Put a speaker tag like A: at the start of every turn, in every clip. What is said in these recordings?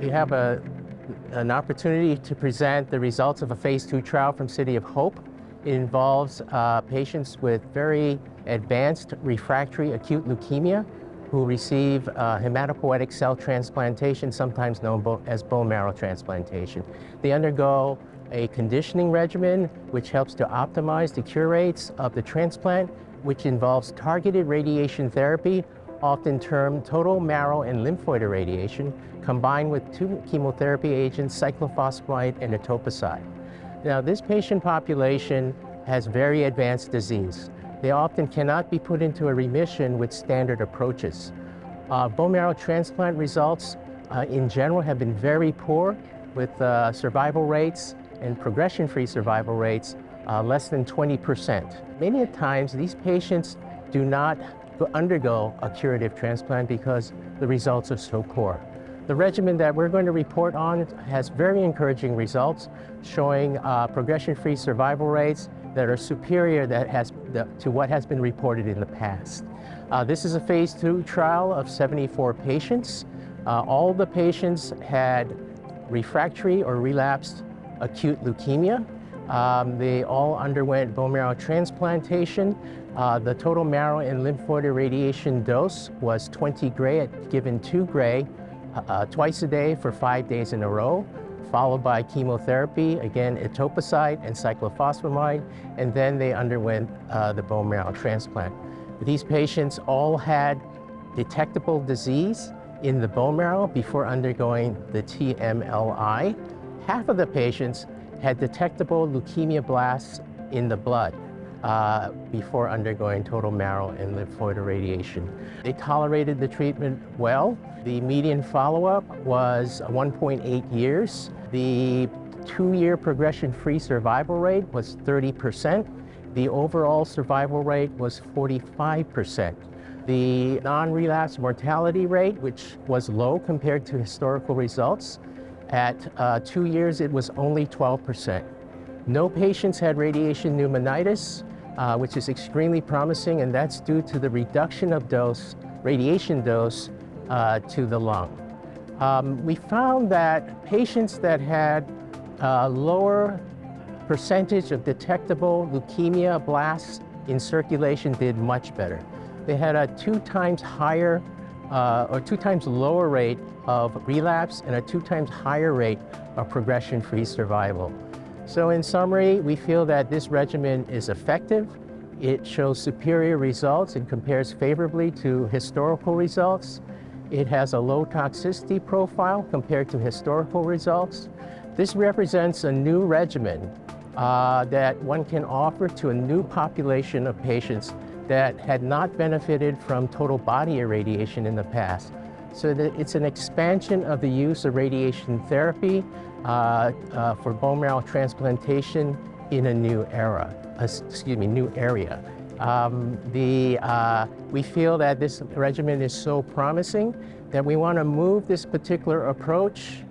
A: We have an opportunity to present the results of a phase 2 trial from City of Hope. It involves patients with very advanced refractory acute leukemia who receive hematopoietic cell transplantation, sometimes known as bone marrow transplantation. They undergo a conditioning regimen which helps to optimize the cure rates of the transplant, which involves targeted radiation therapy, often termed total marrow and lymphoid irradiation, combined with 2 chemotherapy agents, cyclophosphamide and etoposide. Now, this patient population has very advanced disease. They often cannot be put into a remission with standard approaches. Bone marrow transplant results in general have been very poor, with survival rates and progression-free survival rates less than 20%. Many times, these patients do not undergo a curative transplant because the results are so poor. The regimen that we're going to report on has very encouraging results, showing progression-free survival rates that are superior to what has been reported in the past. This is a phase 2 trial of 74 patients. All the patients had refractory or relapsed acute leukemia. They all underwent bone marrow transplantation. The total marrow and lymphoid irradiation dose was 20 gray, given 2 gray twice a day for 5 days in a row, followed by chemotherapy, again etoposide and cyclophosphamide, and then they underwent the bone marrow transplant. These patients all had detectable disease in the bone marrow before undergoing the TMLI. Half of the patients had detectable leukemia blasts in the blood before undergoing total marrow and lymphoid irradiation. They tolerated the treatment well. The median follow-up was 1.8 years. The 2-year progression-free survival rate was 30%. The overall survival rate was 45%. The non-relapse mortality rate, which was low compared to historical results, at 2 years it was only 12%. No patients had radiation pneumonitis, which is extremely promising, and that's due to the reduction of radiation dose to the lung. We found that patients that had lower percentage of detectable leukemia blasts in circulation did much better. They had a 2 times higher or 2 times lower rate of relapse and a 2 times higher rate of progression-free survival. So in summary, we feel that this regimen is effective. It shows superior results and compares favorably to historical results. It has a low toxicity profile compared to historical results. This represents a new regimen that one can offer to a new population of patients that had not benefited from total body irradiation in the past. So that it's an expansion of the use of radiation therapy for bone marrow transplantation in a new area. We feel that this regimen is so promising that we want to move this particular approach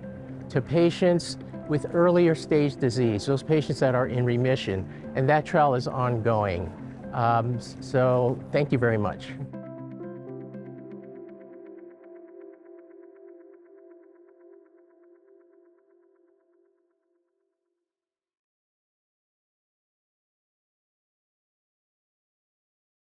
A: to patients with earlier stage disease, those patients that are in remission, and that trial is ongoing. So thank you very much.